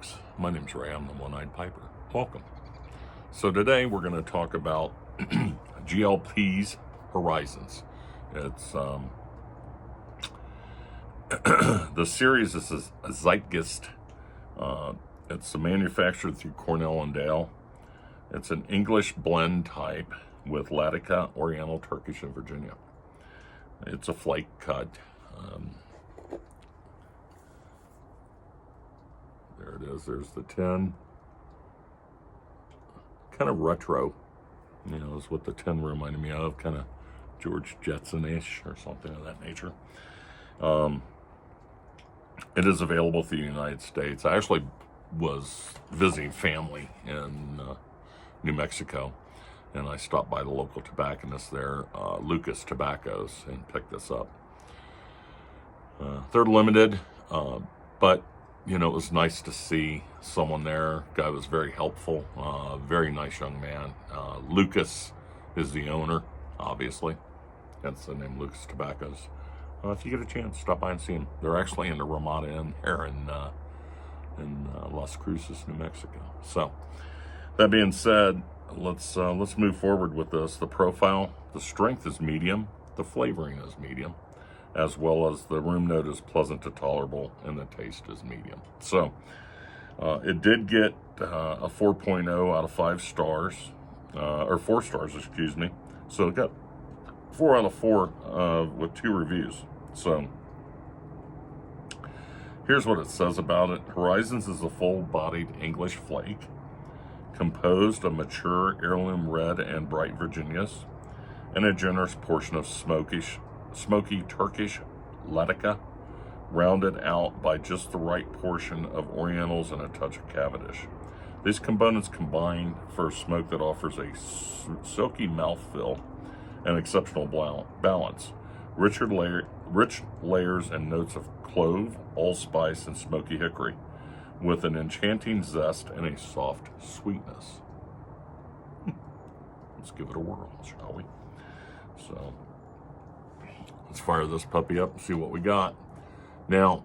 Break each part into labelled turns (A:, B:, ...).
A: folks. My name's Ray. I'm the One-Eyed Piper. Welcome. So today we're going to talk about GLP's Horizons. It's the series is a Zeitgeist. It's manufactured through Cornell and Dale. It's an English blend type with Latica, Oriental, Turkish, and Virginia. It's a flake cut. There it is. There's the tin. Kind of retro, is what the tin reminded me of. Kind of George Jetson-ish or something of that nature. It is available through the United States. I actually was visiting family in New Mexico, and I stopped by the local tobacconist there, Lucas Tobaccos, and picked this up. They're limited, but it was nice to see someone there. Guy was very helpful, very nice young man. Lucas is the owner, obviously. Hence the name Lucas Tobaccos. If you get a chance, stop by and see them. They're actually in the Ramada Inn here in Las Cruces, New Mexico. So, that being said, let's move forward with this. The profile, the strength is medium, the flavoring is medium, as well as the room note is pleasant to tolerable, and the taste is medium. So, it did get a 4.0 out of 5 stars, or 4 stars, excuse me. So it got 4 out of 4 with 2 reviews. So, here's what it says about it. Horizons is a full-bodied English flake, composed of mature heirloom red and bright Virginias, and a generous portion of smoky Turkish Latica, rounded out by just the right portion of Orientals and a touch of Cavendish. These components combine for a smoke that offers a silky mouthfeel and exceptional balance. Rich layers and notes of clove, allspice, and smoky hickory, with an enchanting zest and a soft sweetness. Let's give it a whirl, shall we? So, let's fire this puppy up and see what we got. Now,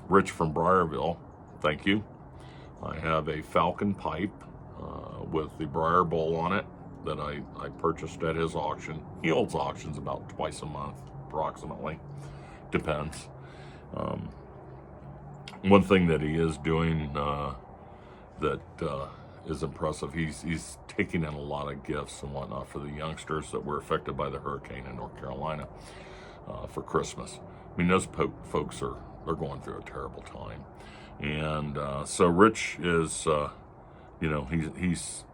A: Rich from Briarville, thank you. I have a Falcon pipe with the briar bowl on it that I purchased at his auction. He holds auctions about twice a month, approximately. Depends. One thing that he is doing that is impressive, he's taking in a lot of gifts and whatnot for the youngsters that were affected by the hurricane in North Carolina for Christmas. I mean, those folks they're going through a terrible time. And so Rich is, he's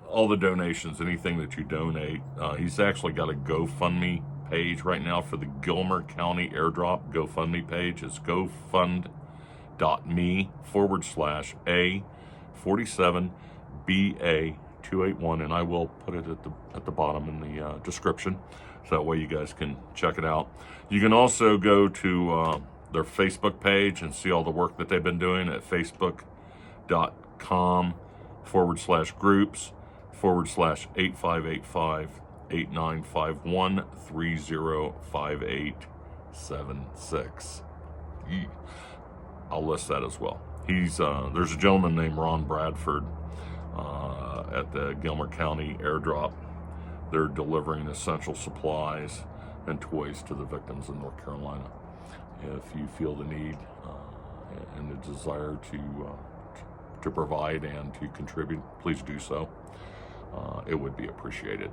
A: all the donations, anything that you donate. He's actually got a GoFundMe page right now for the Gilmer County airdrop. GoFundMe page is gofund.me/A47BA281, and I will put it at the bottom in the description, so that way you guys can check it out. You can also go to their Facebook page and see all the work that they've been doing at facebook.com/groups/8585-8951-305876. I'll list that as well. There's a gentleman named Ron Bradford at the Gilmer County airdrop. They're delivering essential supplies and toys to the victims in North Carolina. If you feel the need and the desire to provide and to contribute, please do so. It would be appreciated,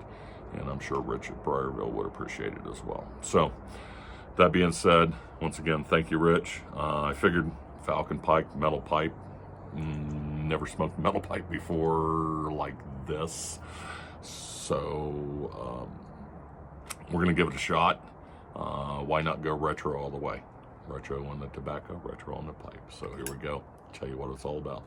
A: and I'm sure Rich at Briarville would appreciate it as well. So, that being said, once again, thank you, Rich. I figured Falcon pipe, metal pipe. Never smoked metal pipe before like this, so we're gonna give it a shot. Why not go retro all the way? Retro on the tobacco, retro on the pipe. So here we go. Tell you what it's all about.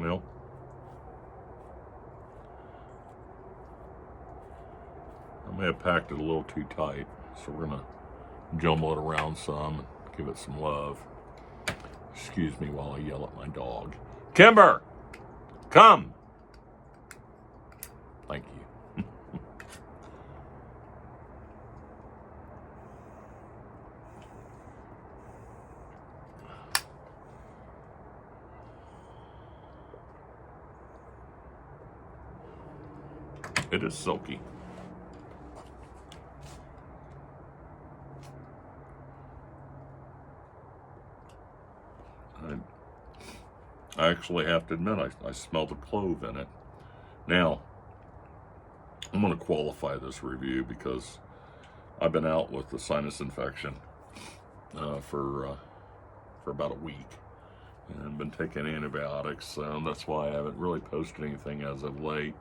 A: Well, I may have packed it a little too tight, so we're gonna jumble it around some and give it some love. Excuse me while I yell at my dog. Kimber, come. Thank you. It is silky. I actually have to admit, I smell the clove in it. Now, I'm going to qualify this review because I've been out with the sinus infection for about a week and been taking antibiotics, so that's why I haven't really posted anything as of late.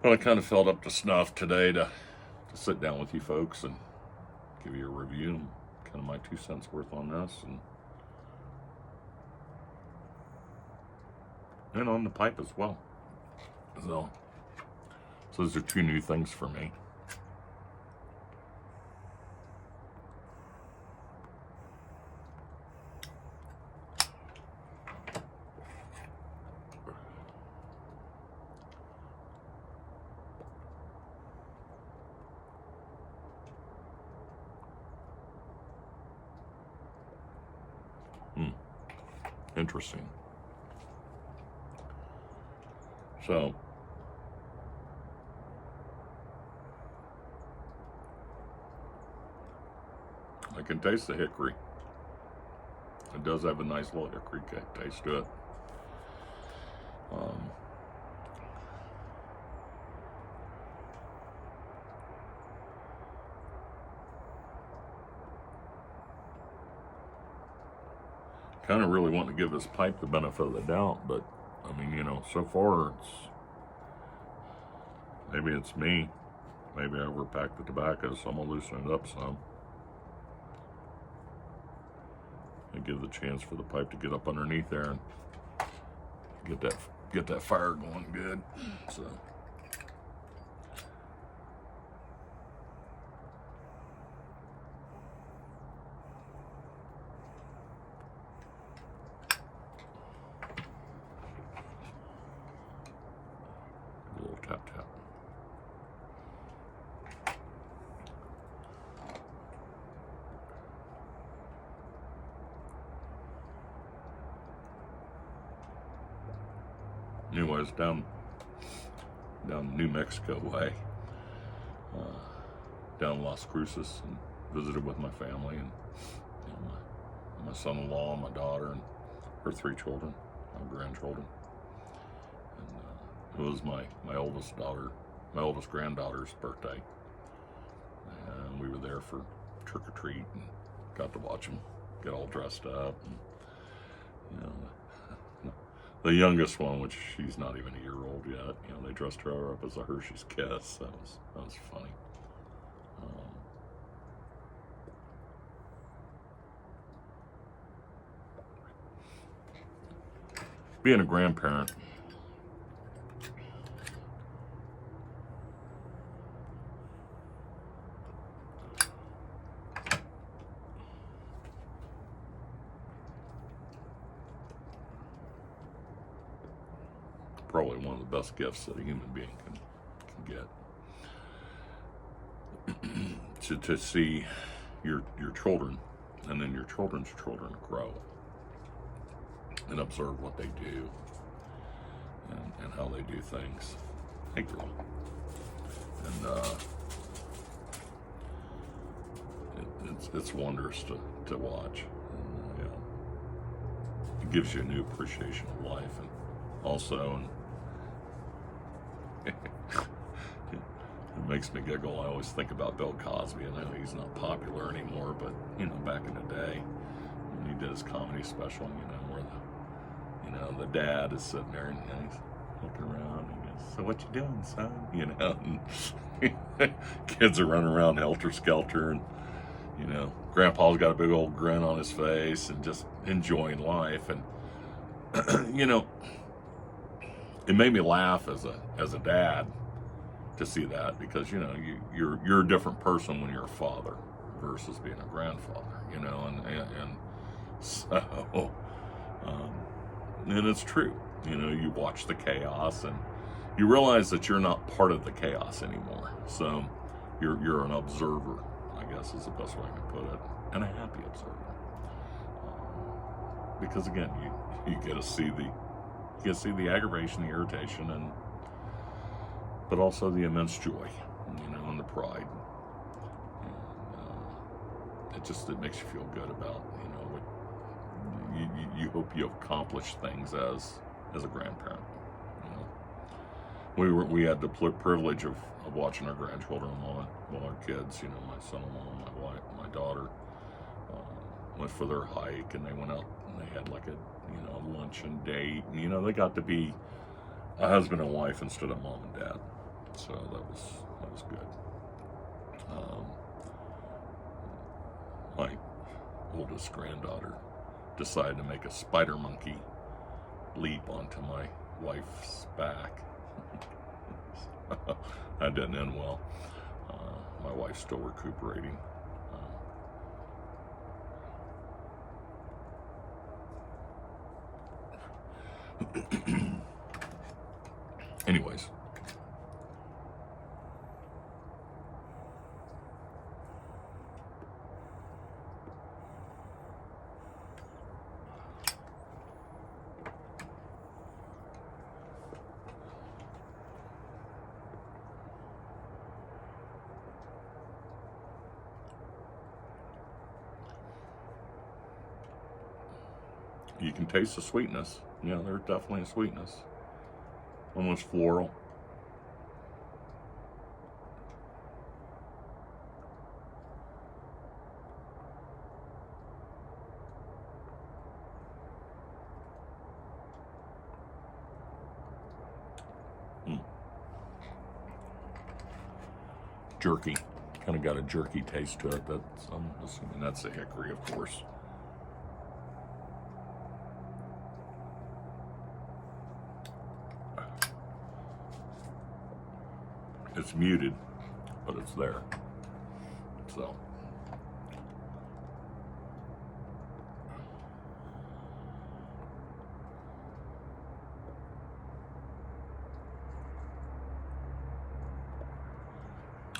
A: But I kind of felt up to snuff today to sit down with you folks and give you a review, kind of my 2 cents worth on this, and on the pipe as well. So those are 2 new things for me. Interesting. So, I can taste the hickory. It does have a nice little hickory taste to it. Kind of really want to give this pipe the benefit of the doubt, but I mean, you know, so far maybe it's me. Maybe I overpacked the tobacco, so I'm gonna loosen it up some. And give the chance for the pipe to get up underneath there and get that fire going good. So. Tap tap. Anyways, down New Mexico way, down Las Cruces, and visited with my family and you know, my son-in-law, my daughter, and her 3 children, my grandchildren. It was my oldest granddaughter's birthday, and we were there for trick or treat and got to watch them get all dressed up. And, you know, the youngest one, which she's not even a year old yet, you know, they dressed her up as a Hershey's Kiss. That was funny. Being a grandparent, probably one of the best gifts that a human being can get. to see your children and then your children's children grow and observe what they do and how they do things. Hey girl. And it's wondrous to watch. And, you know, it gives you a new appreciation of life, and also it makes me giggle. I always think about Bill Cosby. I know he's not popular anymore, but you know, back in the day when he did his comedy special, you know, where the dad is sitting there and he's looking around and he goes, "So what you doing, son?" You know, and kids are running around helter skelter, and you know, Grandpa's got a big old grin on his face and just enjoying life. And you know, it made me laugh as a dad to see that, because you know you're a different person when you're a father versus being a grandfather, you know, and so and it's true, you know, you watch the chaos and you realize that you're not part of the chaos anymore, so you're an observer, I guess is the best way I can put it, and a happy observer, because again you get to see the aggravation, the irritation, and but also the immense joy, you know, and the pride. And it makes you feel good about, you know, what you hope you accomplish things as a grandparent. You know, we had the privilege of watching our grandchildren while our kids, you know, my son-in-law, my wife, my daughter, went for their hike, and they went out and they had like a, you know, luncheon date, and you know, they got to be a husband and wife instead of mom and dad. So that was good. My oldest granddaughter decided to make a spider monkey leap onto my wife's back. That didn't end well. My wife's still recuperating. Anyways. You can taste the sweetness. Yeah, there's definitely a sweetness. Almost floral. Jerky. Kind of got a jerky taste to it. I'm assuming that's the hickory, of course. It's muted, but it's there. So.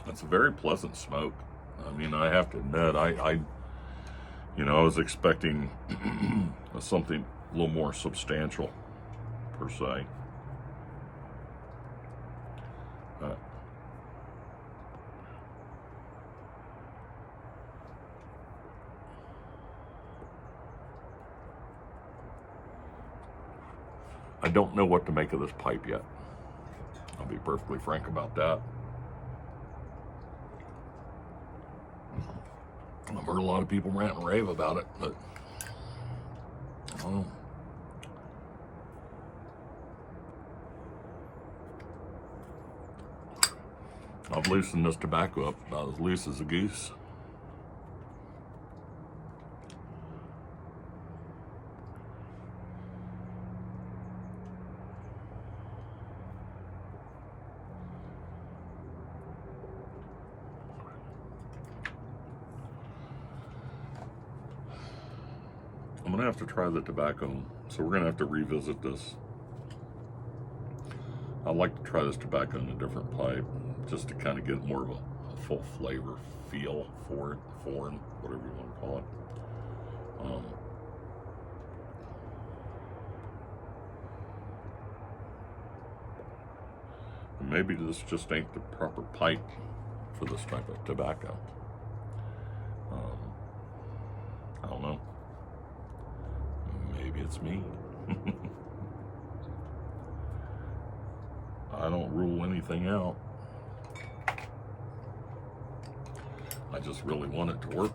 A: It's a very pleasant smoke. I mean, I have to admit, I was expecting something a little more substantial, per se. I don't know what to make of this pipe yet. I'll be perfectly frank about that. I've heard a lot of people rant and rave about it, but I don't know. I've loosened this tobacco up about as loose as a goose. I'm gonna have to try the tobacco, so we're gonna have to revisit this. I'd like to try this tobacco in a different pipe, just to kind of get more of a full flavor feel for it, foreign, whatever you want to call it. Maybe this just ain't the proper pipe for this type of tobacco. I don't know. Maybe it's me. I don't rule anything out. I just really want it to work.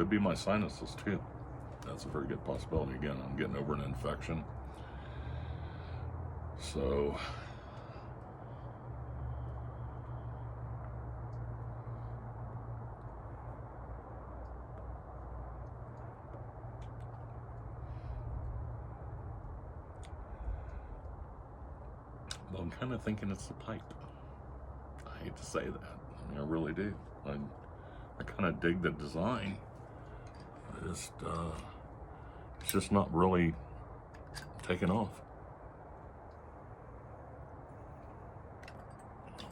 A: could be my sinuses too. That's a very good possibility. Again, I'm getting over an infection. So well, I'm kind of thinking it's the pipe. I hate to say that. I mean, I really do. I kind of dig the design. It's just not really taking off.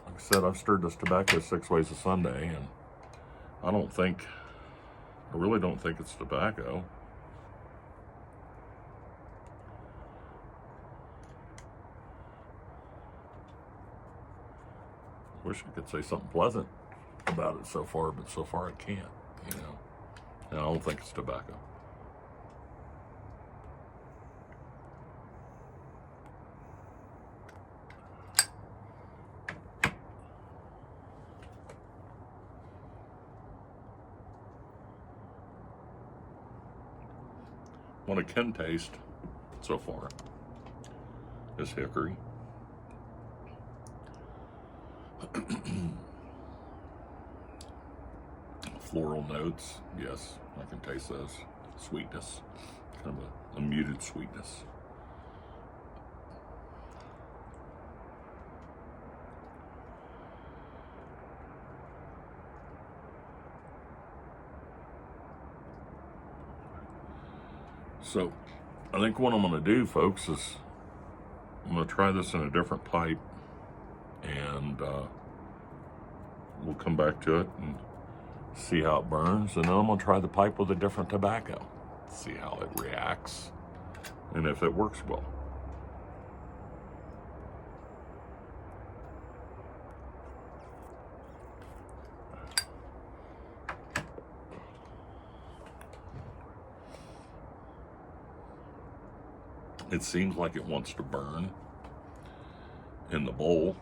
A: Like I said, I've stirred this tobacco 6 ways a Sunday, and I really don't think it's tobacco. Wish I could say something pleasant about it so far, but so far I can't, you know. And I don't think it's tobacco. What I can taste so far is hickory. Floral notes, yes, I can taste those. Sweetness, kind of a muted sweetness. So, I think what I'm going to do, folks, is I'm going to try this in a different pipe, and we'll come back to it and see how it burns, and then I'm going to try the pipe with a different tobacco, see how it reacts, and if it works well. It seems like it wants to burn in the bowl.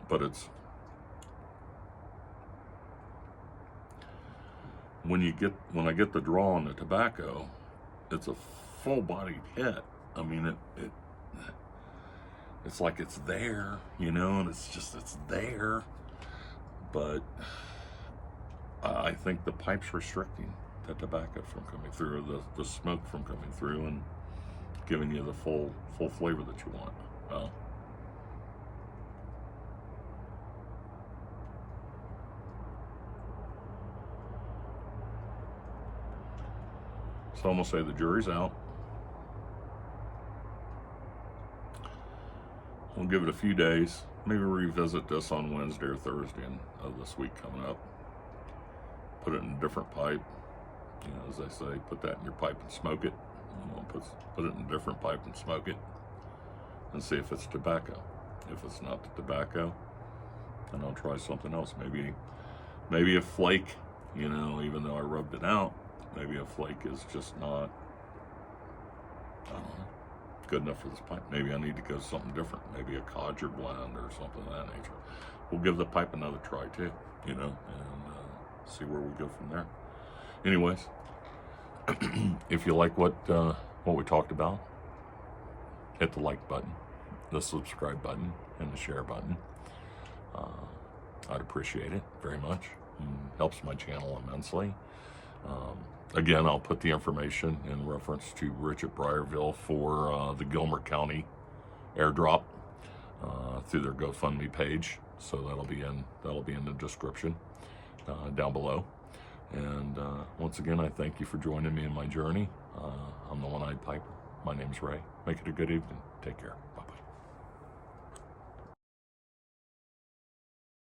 A: But it's when I get the draw on the tobacco, it's a full-bodied hit. I mean, it's like it's there, you know, and it's there. But I think the pipe's restricting the tobacco from coming through, or the smoke from coming through, and giving you the full flavor that you want. So I'm gonna say the jury's out. We'll give it a few days. Maybe revisit this on Wednesday or Thursday of this week coming up. Put it in a different pipe. You know, as they say, put that in your pipe and smoke it. Put it in a different pipe and smoke it, and see if it's tobacco. If it's not the tobacco, then I'll try something else. Maybe a flake. You know, even though I rubbed it out, maybe a flake is just not, I don't know, good enough for this pipe. Maybe I need to go something different. Maybe a codger blend or something of that nature. We'll give the pipe another try too, you know, and see where we go from there. Anyways, if you like what we talked about, hit the like button, the subscribe button, and the share button. I'd appreciate it very much. Helps my channel immensely. Again, I'll put the information in reference to Rich at Briarville for the Gilmer County airdrop through their GoFundMe page. So that'll be in the description down below. And once again, I thank you for joining me in my journey. I'm the One-Eyed Piper. My name's Ray. Make it a good evening. Take care.